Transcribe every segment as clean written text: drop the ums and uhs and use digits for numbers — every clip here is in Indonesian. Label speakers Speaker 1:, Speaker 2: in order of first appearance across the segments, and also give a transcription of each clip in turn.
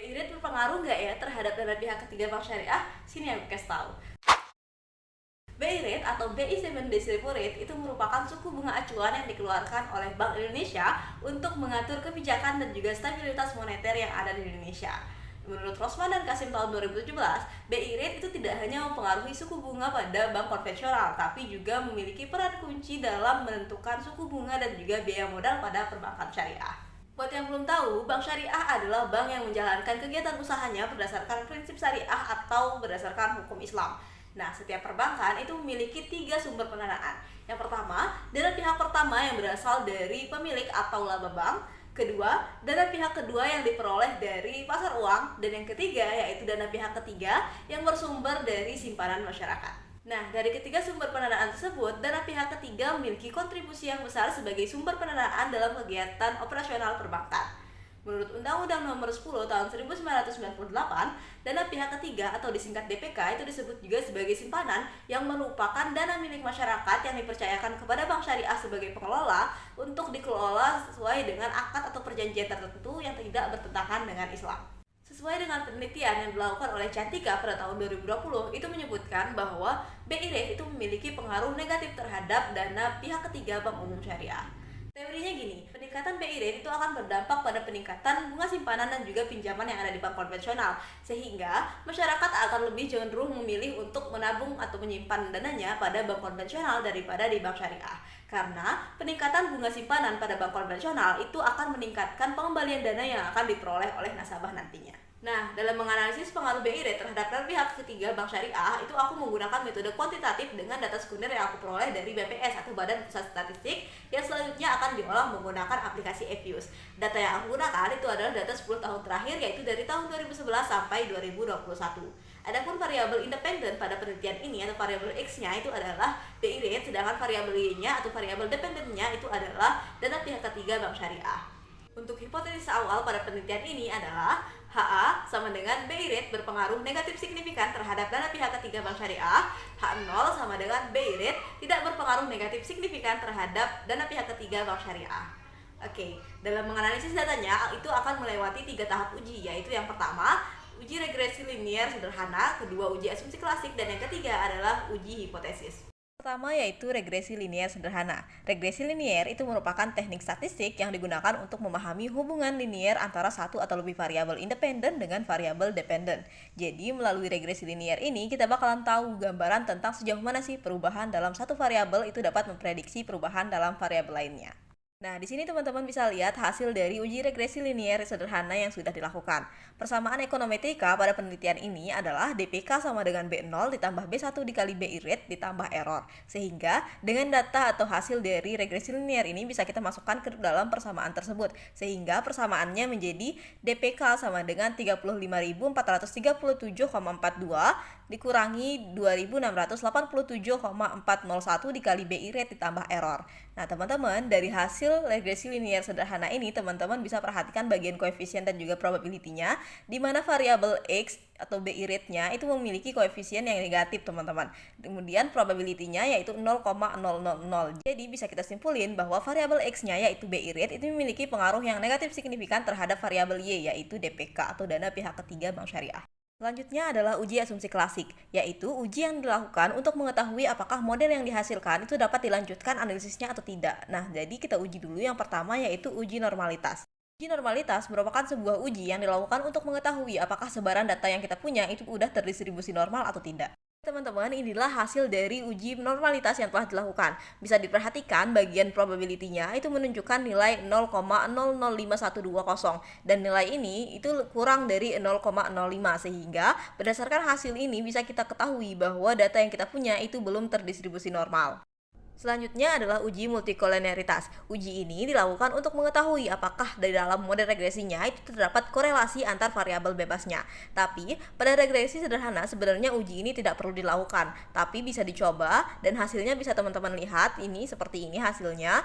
Speaker 1: BI rate berpengaruh nggak ya terhadap dana pihak ketiga bank syariah? Sini aku kasih tahu. BI rate atau BI 7 Days Repo Rate itu merupakan suku bunga acuan yang dikeluarkan oleh Bank Indonesia untuk mengatur kebijakan dan juga stabilitas moneter yang ada di Indonesia. Menurut Rosman dan Kasim tahun 2017, BI rate itu tidak hanya mempengaruhi suku bunga pada bank konvensional, tapi juga memiliki peran kunci dalam menentukan suku bunga dan juga biaya modal pada perbankan syariah. Buat yang belum tahu, bank syariah adalah bank yang menjalankan kegiatan usahanya berdasarkan prinsip syariah atau berdasarkan hukum Islam. Nah, setiap perbankan itu memiliki 3 sumber pendanaan. Yang pertama, dana pihak pertama yang berasal dari pemilik atau laba bank. Kedua, dana pihak kedua yang diperoleh dari pasar uang. Dan yang ketiga, yaitu dana pihak ketiga yang bersumber dari simpanan masyarakat. Nah, dari ketiga sumber pendanaan tersebut, dana pihak ketiga memiliki kontribusi yang besar sebagai sumber pendanaan dalam kegiatan operasional perbankan. Menurut Undang-Undang Nomor 10 Tahun 1998, dana pihak ketiga atau disingkat DPK itu disebut juga sebagai simpanan yang merupakan dana milik masyarakat yang dipercayakan kepada bank syariah sebagai pengelola untuk dikelola sesuai dengan akad atau perjanjian tertentu yang tidak bertentangan dengan Islam. Sesuai dengan penelitian yang dilakukan oleh Cantika pada tahun 2020, itu menyebutkan bahwa BI rate itu memiliki pengaruh negatif terhadap dana pihak ketiga bank umum syariah. Teorinya gini, peningkatan BI rate itu akan berdampak pada peningkatan bunga simpanan dan juga pinjaman yang ada di bank konvensional, sehingga masyarakat akan lebih cenderung memilih untuk menabung atau menyimpan dananya pada bank konvensional daripada di bank syariah. Karena peningkatan bunga simpanan pada bank konvensional itu akan meningkatkan pengembalian dana yang akan diperoleh oleh nasabah nantinya. Nah, dalam menganalisis pengaruh BI rate terhadap dana pihak ketiga bank syariah, itu aku menggunakan metode kuantitatif dengan data sekunder yang aku peroleh dari BPS atau Badan Pusat Statistik, yang selanjutnya akan diolah menggunakan aplikasi Evius. Data yang aku gunakan itu adalah data 10 tahun terakhir, yaitu dari tahun 2011 sampai 2021. Adapun variabel independen pada penelitian ini atau variabel X-nya itu adalah BI rate, sedangkan variabel Y-nya atau variabel dependennya itu adalah dana pihak ketiga bank syariah. Untuk hipotesis awal pada penelitian ini adalah HA sama dengan BI rate berpengaruh negatif signifikan terhadap dana pihak ketiga bank syariah, H0 sama dengan BI rate tidak berpengaruh negatif signifikan terhadap dana pihak ketiga bank syariah. Oke, dalam menganalisis datanya itu akan melewati 3 tahap uji, yaitu yang pertama, uji regresi linier sederhana, kedua uji asumsi klasik, dan yang ketiga adalah uji hipotesis. Pertama yaitu regresi linier sederhana. Regresi linier itu merupakan teknik statistik yang digunakan untuk memahami hubungan linier antara satu atau lebih variabel independen dengan variabel dependen. Jadi melalui regresi linier ini kita bakalan tahu gambaran tentang sejauh mana sih perubahan dalam satu variabel itu dapat memprediksi perubahan dalam variabel lainnya. Nah, di sini teman-teman bisa lihat hasil dari uji regresi linier sederhana yang sudah dilakukan. Persamaan ekonometrik pada penelitian ini adalah DPK sama dengan B0 ditambah B1 dikali BI rate ditambah error. Sehingga dengan data atau hasil dari regresi linier ini bisa kita masukkan ke dalam persamaan tersebut. Sehingga persamaannya menjadi DPK sama dengan 35.437,42 dikurangi 2.687,401 dikali BI rate ditambah error. Nah, teman-teman, dari hasil regresi linier sederhana ini, teman-teman bisa perhatikan bagian koefisien dan juga probability-nya, di mana variabel X atau BI rate-nya itu memiliki koefisien yang negatif, teman-teman. Kemudian probability-nya yaitu 0,000. Jadi bisa kita simpulin bahwa variabel X-nya yaitu BI rate itu memiliki pengaruh yang negatif signifikan terhadap variabel Y yaitu DPK atau dana pihak ketiga bank syariah. Selanjutnya adalah uji asumsi klasik, yaitu uji yang dilakukan untuk mengetahui apakah model yang dihasilkan itu dapat dilanjutkan analisisnya atau tidak. Nah, jadi kita uji dulu yang pertama yaitu uji normalitas. Uji normalitas merupakan sebuah uji yang dilakukan untuk mengetahui apakah sebaran data yang kita punya itu udah terdistribusi normal atau tidak. Teman-teman, inilah hasil dari uji normalitas yang telah dilakukan. Bisa diperhatikan bagian probability-nya itu menunjukkan nilai 0,005120 dan nilai ini itu kurang dari 0,05 sehingga berdasarkan hasil ini bisa kita ketahui bahwa data yang kita punya itu belum terdistribusi normal. Selanjutnya adalah uji multikolenialitas. Uji ini dilakukan untuk mengetahui apakah dari dalam model regresinya itu terdapat korelasi antar variabel bebasnya. Tapi pada regresi sederhana sebenarnya uji ini tidak perlu dilakukan, tapi bisa dicoba dan hasilnya bisa teman-teman lihat ini seperti ini hasilnya.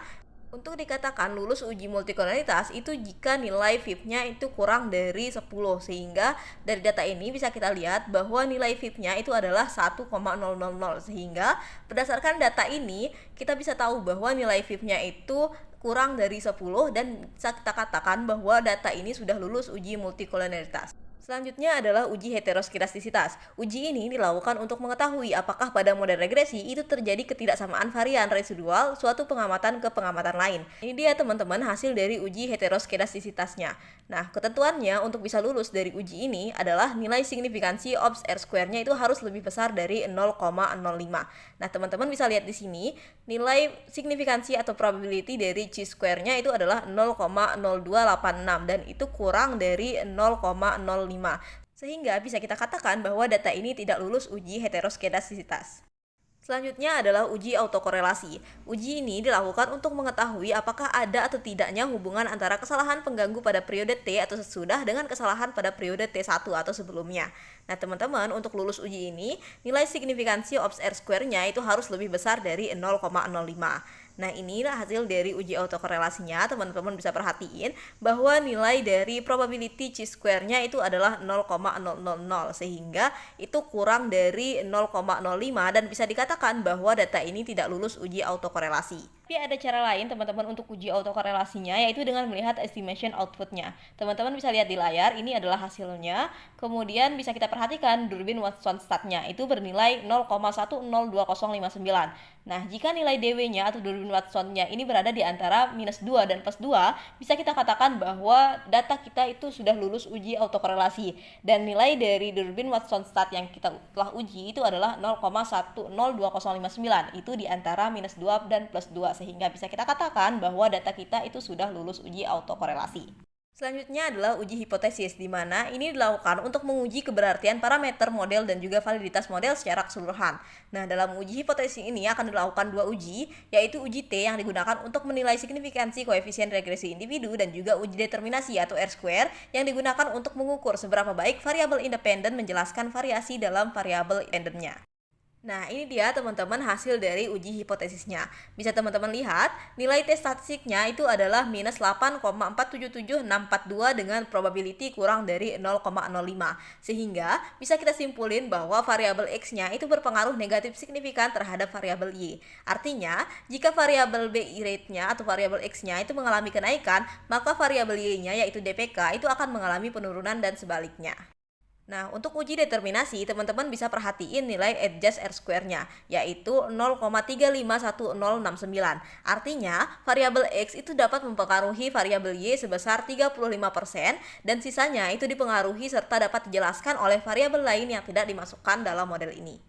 Speaker 1: Untuk dikatakan lulus uji multikolonialitas itu jika nilai VIP-nya itu kurang dari 10, sehingga dari data ini bisa kita lihat bahwa nilai VIP-nya itu adalah 1,000, sehingga berdasarkan data ini kita bisa tahu bahwa nilai VIP-nya itu kurang dari 10 dan bisa kita katakan bahwa data ini sudah lulus uji multikolonialitas. Selanjutnya adalah uji heteroskedastisitas. Uji ini dilakukan untuk mengetahui apakah pada model regresi itu terjadi ketidaksamaan varian residual suatu pengamatan ke pengamatan lain. Ini dia teman-teman hasil dari uji heteroskedastisitasnya. Nah, ketentuannya untuk bisa lulus dari uji ini adalah nilai signifikansi ops R-square-nya itu harus lebih besar dari 0,05. Nah, teman-teman bisa lihat di sini, nilai signifikansi atau probability dari chi-square-nya itu adalah 0,0286 dan itu kurang dari 0,05. Sehingga bisa kita katakan bahwa data ini tidak lulus uji heteroskedastisitas. Selanjutnya adalah uji autokorelasi. Uji ini dilakukan untuk mengetahui apakah ada atau tidaknya hubungan antara kesalahan pengganggu pada periode T atau sesudah dengan kesalahan pada periode T1 atau sebelumnya. Nah, teman-teman, untuk lulus uji ini, nilai signifikansi ops R-square-nya itu harus lebih besar dari 0,05. Nah, inilah hasil dari uji autokorelasinya. Teman-teman bisa perhatiin bahwa nilai dari probability chi-square-nya itu adalah 0,000 sehingga itu kurang dari 0,05 dan bisa dikatakan bahwa data ini tidak lulus uji autokorelasi. Tapi ada cara lain teman-teman untuk uji autokorelasinya, yaitu dengan melihat estimation outputnya. Teman-teman bisa lihat di layar, ini adalah hasilnya. Kemudian bisa kita perhatikan Durbin Watson statnya itu bernilai 0,102059. Nah, jika nilai DW-nya atau Durbin Watson-nya ini berada di antara -2 dan +2, bisa kita katakan bahwa data kita itu sudah lulus uji autokorelasi. Dan nilai dari Durbin Watson stat yang kita telah uji itu adalah 0,102059. Itu di antara -2 dan +2. Sehingga bisa kita katakan bahwa data kita itu sudah lulus uji autokorelasi. Selanjutnya adalah uji hipotesis, di mana ini dilakukan untuk menguji keberartian parameter model dan juga validitas model secara keseluruhan. Nah, dalam uji hipotesis ini akan dilakukan dua uji, yaitu uji T yang digunakan untuk menilai signifikansi koefisien regresi individu dan juga uji determinasi atau R-square yang digunakan untuk mengukur seberapa baik variabel independen menjelaskan variasi dalam variabel independennya. Nah, ini dia teman-teman hasil dari uji hipotesisnya. Bisa teman-teman lihat, nilai T statistiknya itu adalah -8,477642 dengan probability kurang dari 0,05. Sehingga bisa kita simpulin bahwa variabel X-nya itu berpengaruh negatif signifikan terhadap variabel Y. Artinya, jika variabel BI rate-nya atau variabel X-nya itu mengalami kenaikan, maka variabel Y-nya yaitu DPK itu akan mengalami penurunan dan sebaliknya. Nah, untuk uji determinasi, teman-teman bisa perhatiin nilai adjust R-square-nya, yaitu 0,351069. Artinya, variabel X itu dapat mempengaruhi variabel Y sebesar 35% dan sisanya itu dipengaruhi serta dapat dijelaskan oleh variabel lain yang tidak dimasukkan dalam model ini.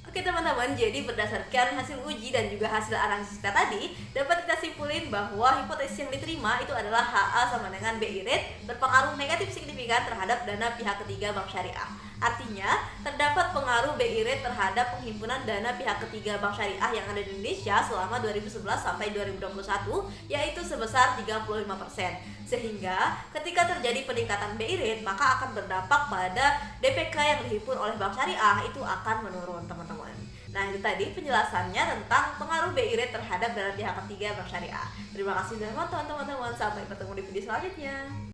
Speaker 1: Oke teman-teman, jadi berdasarkan hasil uji dan juga hasil analisis kita tadi, dapat kita simpulin bahwa hipotesis yang diterima itu adalah HA sama dengan BI rate berpengaruh negatif signifikan terhadap dana pihak ketiga bank syariah. Artinya, terdapat pengaruh BI rate terhadap penghimpunan dana pihak ketiga bank syariah yang ada di Indonesia selama 2011 sampai 2021, yaitu sebesar 35%. Sehingga, ketika terjadi peningkatan BI rate, maka akan berdampak pada DPK yang dihimpun oleh bank syariah itu akan menurun, teman-teman. Nah, itu tadi penjelasannya tentang pengaruh BI rate terhadap dana pihak ketiga bank syariah. Terima kasih sudah menonton, teman-teman. Sampai ketemu di video selanjutnya.